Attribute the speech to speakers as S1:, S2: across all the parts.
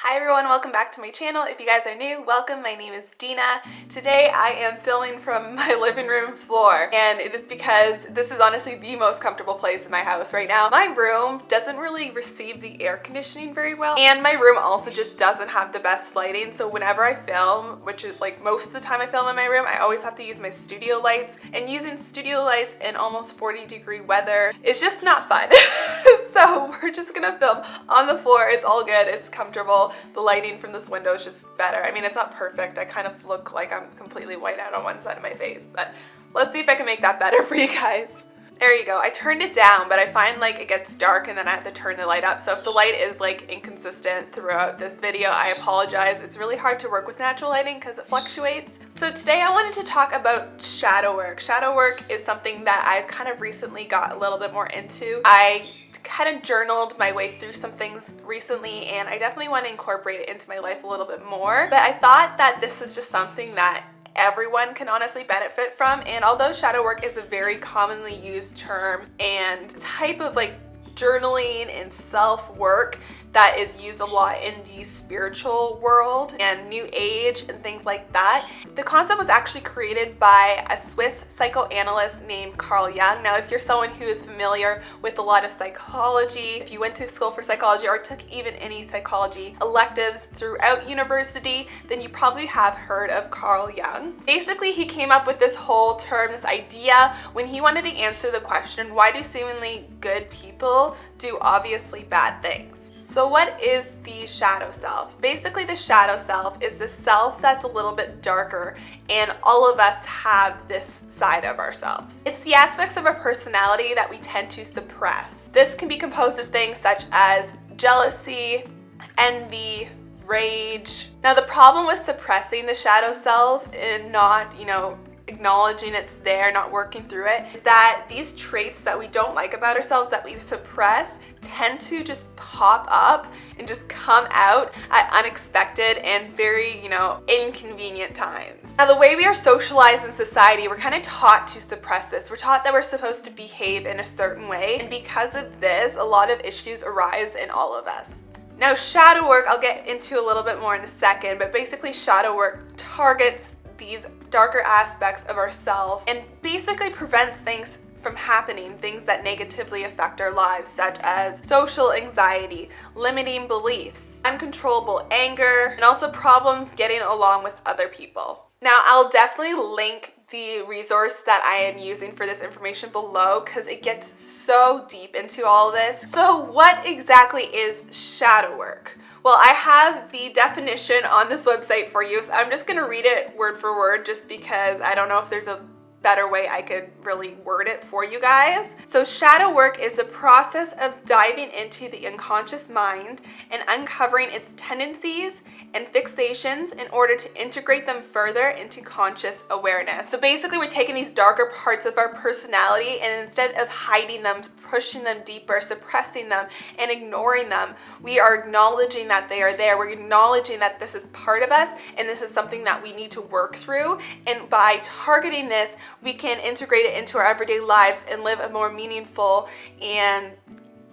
S1: Hi everyone, welcome back to my channel. If you guys are new, welcome. My name is Dina. Today I am filming from my living room floor, and it is because this is honestly the most comfortable place in my house right now. My room doesn't really receive the air conditioning very well, and my room also just doesn't have the best lighting, so whenever I film, which is like most of the time I film in my room, I always have to use my studio lights, and using studio lights in almost 40-degree weather is just not fun. So we're just gonna film on the floor. It's all good, it's comfortable. The lighting from this window is just better. I mean, it's not perfect. I kind of look like I'm completely white out on one side of my face, but let's see if I can make that better for you guys. There you go. I turned it down, but I find like it gets dark and then I have to turn the light up. So if the light is like inconsistent throughout this video, I apologize. It's really hard to work with natural lighting because it fluctuates. So today I wanted to talk about shadow work. Shadow work is something that I've kind of recently got a little bit more into. I kind of journaled my way through some things recently, and I definitely want to incorporate it into my life a little bit more. But I thought that this is just something that everyone can honestly benefit from, and although shadow work is a very commonly used term and type of like journaling and self-work that is used a lot in the spiritual world and new age and things like that, the concept was actually created by a Swiss psychoanalyst named Carl Jung. Now, if you're someone who is familiar with a lot of psychology, if you went to school for psychology or took even any psychology electives throughout university, then you probably have heard of Carl Jung. Basically, he came up with this whole term, this idea, when he wanted to answer the question, why do seemingly good people do obviously bad things? So what is the shadow self? Basically, the shadow self is the self that's a little bit darker, and all of us have this side of ourselves. It's the aspects of our personality that we tend to suppress. This can be composed of things such as jealousy, envy, rage. Now, the problem with suppressing the shadow self and not, acknowledging it's there, not working through it, is that these traits that we don't like about ourselves that we suppress tend to just pop up and just come out at unexpected and very, inconvenient times. Now, the way we are socialized in society, we're kind of taught to suppress this. We're taught that we're supposed to behave in a certain way, and because of this, a lot of issues arise in all of us. Now, shadow work, I'll get into a little bit more in a second, but basically shadow work targets these darker aspects of ourselves and basically prevents things from happening, things that negatively affect our lives, such as social anxiety, limiting beliefs, uncontrollable anger, and also problems getting along with other people. Now, I'll definitely link the resource that I am using for this information below because it gets so deep into all this. So what exactly is shadow work? Well, I have the definition on this website for you, so I'm just going to read it word for word just because I don't know if there's a better way I could really word it for you guys. So shadow work is the process of diving into the unconscious mind and uncovering its tendencies and fixations in order to integrate them further into conscious awareness. So basically, we're taking these darker parts of our personality, and instead of hiding them, pushing them deeper, suppressing them, and ignoring them, we are acknowledging that they are there. We're acknowledging that this is part of us and this is something that we need to work through. And by targeting this, we can integrate it into our everyday lives and live a more meaningful and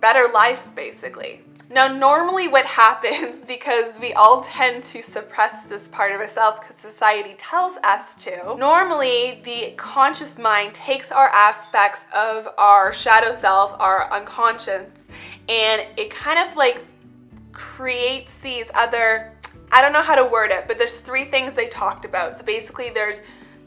S1: better life, basically. Now, normally what happens, because we all tend to suppress this part of ourselves because society tells us to, normally the conscious mind takes our aspects of our shadow self, our unconscious, and it kind of like creates these other, I don't know how to word it, but there's three things they talked about. So basically there's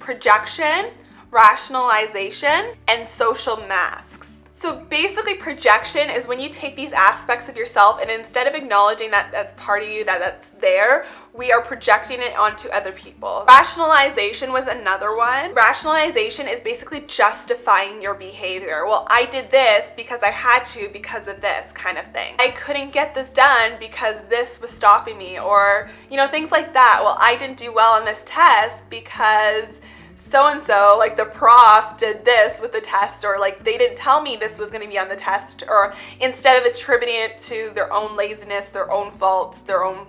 S1: projection, rationalization, and social masks. So basically, projection is when you take these aspects of yourself and instead of acknowledging that that's part of you, that's there, we are projecting it onto other people. Rationalization was another one. Rationalization is basically justifying your behavior. Well, I did this because I had to because of this kind of thing. I couldn't get this done because this was stopping me, or, things like that. Well, I didn't do well on this test because so-and-so, like the prof did this with the test, or like they didn't tell me this was going to be on the test, or instead of attributing it to their own laziness, their own faults, their own,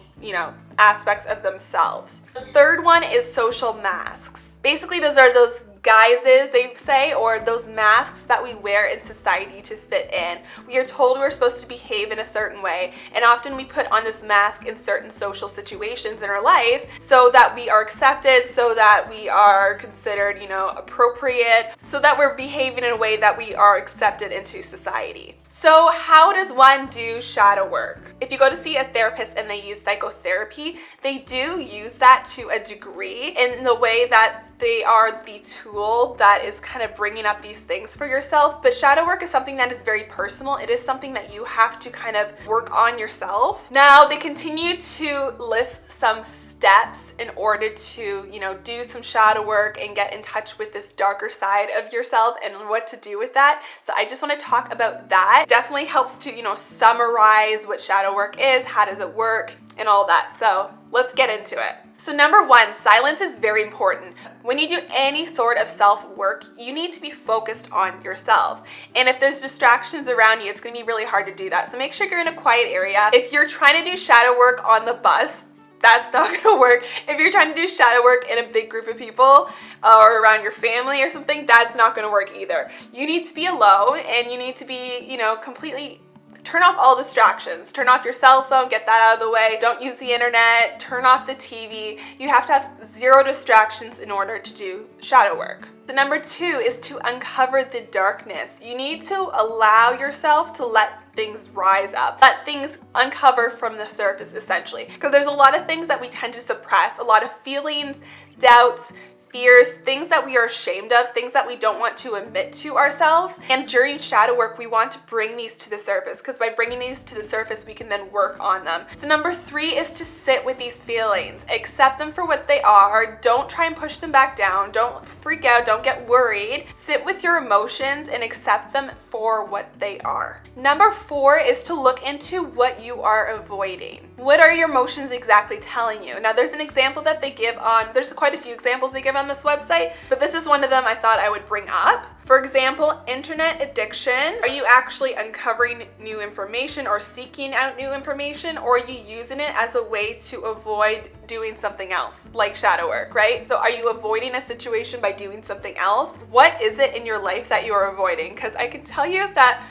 S1: aspects of themselves. The third one is social masks. Basically, those are those guises, they say, or those masks that we wear in society to fit in. We are told we're supposed to behave in a certain way, and often we put on this mask in certain social situations in our life so that we are accepted, so that we are considered, appropriate, so that we're behaving in a way that we are accepted into society. So how does one do shadow work? If you go to see a therapist and they use psychotherapy, they do use that to a degree in the way that they are the tool that is kind of bringing up these things for yourself. But shadow work is something that is very personal. It is something that you have to kind of work on yourself. Now, they continue to list some steps in order to, do some shadow work and get in touch with this darker side of yourself and what to do with that. So I just want to talk about that. It definitely helps to, summarize what shadow work is, how does it work, and all that. So let's get into it. So number one, silence is very important. When you do any sort of self-work, you need to be focused on yourself. And if there's distractions around you, it's going to be really hard to do that. So make sure you're in a quiet area. If you're trying to do shadow work on the bus, that's not going to work. If you're trying to do shadow work in a big group of people or around your family or something, that's not going to work either. You need to be alone, and you need to be, completely turn off all distractions. Turn off your cell phone, get that out of the way. Don't use the internet, turn off the TV. You have to have zero distractions in order to do shadow work. The number two is to uncover the darkness. You need to allow yourself to let things rise up, let things uncover from the surface, essentially. Because there's a lot of things that we tend to suppress, a lot of feelings, doubts, fears, things that we are ashamed of, things that we don't want to admit to ourselves. And during shadow work, we want to bring these to the surface, because by bringing these to the surface, we can then work on them. So number three is to sit with these feelings. Accept them for what they are. Don't try and push them back down. Don't freak out. Don't get worried. Sit with your emotions and accept them for what they are. Number four is to look into what you are avoiding. What are your emotions exactly telling you? Now, there's an example that they give there's quite a few examples they give on this website, but this is one of them I thought I would bring up. For example, internet addiction. Are you actually uncovering new information or seeking out new information, or are you using it as a way to avoid doing something else, like shadow work, right? So are you avoiding a situation by doing something else? What is it in your life that you are avoiding? Because I can tell you that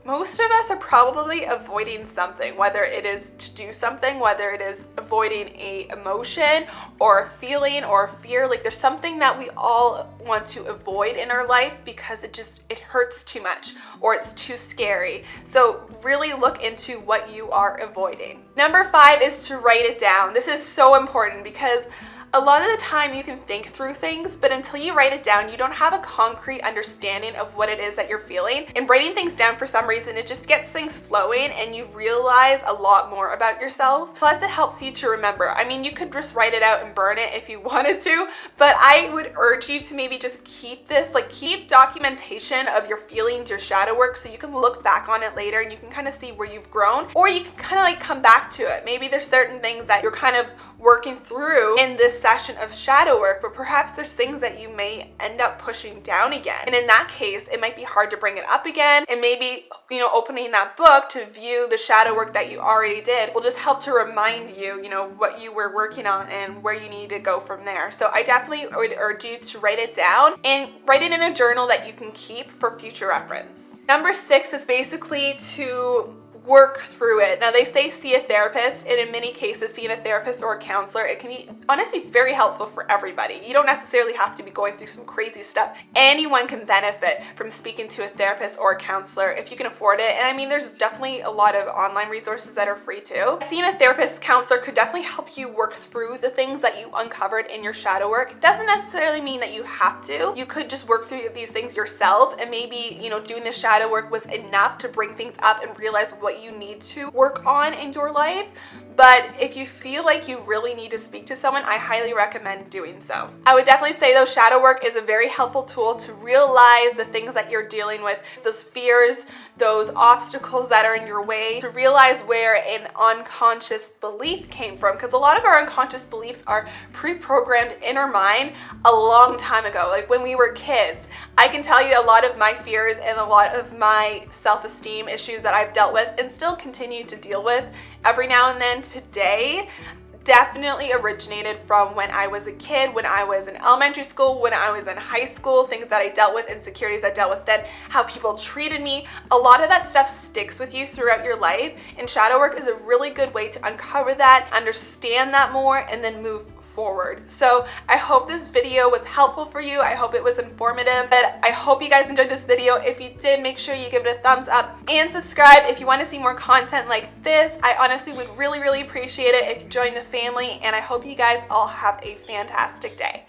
S1: most of us are probably avoiding something, whether it is to do something, whether it is avoiding a emotion or a feeling or a fear. Like, there's something that we all want to avoid in our life because it hurts too much or it's too scary. So really look into what you are avoiding. Number five is to write it down. This is so important because a lot of the time you can think through things, but until you write it down, you don't have a concrete understanding of what it is that you're feeling. And writing things down, for some reason, it just gets things flowing and you realize a lot more about yourself. Plus, it helps you to remember. I mean, you could just write it out and burn it if you wanted to, but I would urge you to maybe just keep documentation of your feelings, your shadow work, so you can look back on it later and you can kind of see where you've grown, or you can kind of come back to it. Maybe there's certain things that you're kind of working through in this session of shadow work, but perhaps there's things that you may end up pushing down again. And in that case, it might be hard to bring it up again. And maybe, opening that book to view the shadow work that you already did will just help to remind you, what you were working on and where you need to go from there. So I definitely would urge you to write it down and write it in a journal that you can keep for future reference. Number six is basically to work through it. Now, they say see a therapist, and in many cases, seeing a therapist or a counselor, it can be honestly very helpful for everybody. You don't necessarily have to be going through some crazy stuff. Anyone can benefit from speaking to a therapist or a counselor if you can afford it. And I mean, there's definitely a lot of online resources that are free too. Seeing a therapist, counselor could definitely help you work through the things that you uncovered in your shadow work. It doesn't necessarily mean that you have to. You could just work through these things yourself, and maybe, doing the shadow work was enough to bring things up and realize what you need to work on in your life. But if you feel like you really need to speak to someone, I highly recommend doing so. I would definitely say though, shadow work is a very helpful tool to realize the things that you're dealing with, those fears, those obstacles that are in your way, to realize where an unconscious belief came from. Because a lot of our unconscious beliefs are pre-programmed in our mind a long time ago, like when we were kids. I can tell you a lot of my fears and a lot of my self-esteem issues that I've dealt with and still continue to deal with every now and then today definitely originated from when I was a kid, when I was in elementary school, when I was in high school, things that I dealt with, insecurities I dealt with then, how people treated me. A lot of that stuff sticks with you throughout your life, and shadow work is a really good way to uncover that, understand that more, and then move forward. So I hope this video was helpful for you. I hope it was informative, but I hope you guys enjoyed this video. If you did, make sure you give it a thumbs up and subscribe if you want to see more content like this. I honestly would really appreciate it if you join the family, and I hope you guys all have a fantastic day.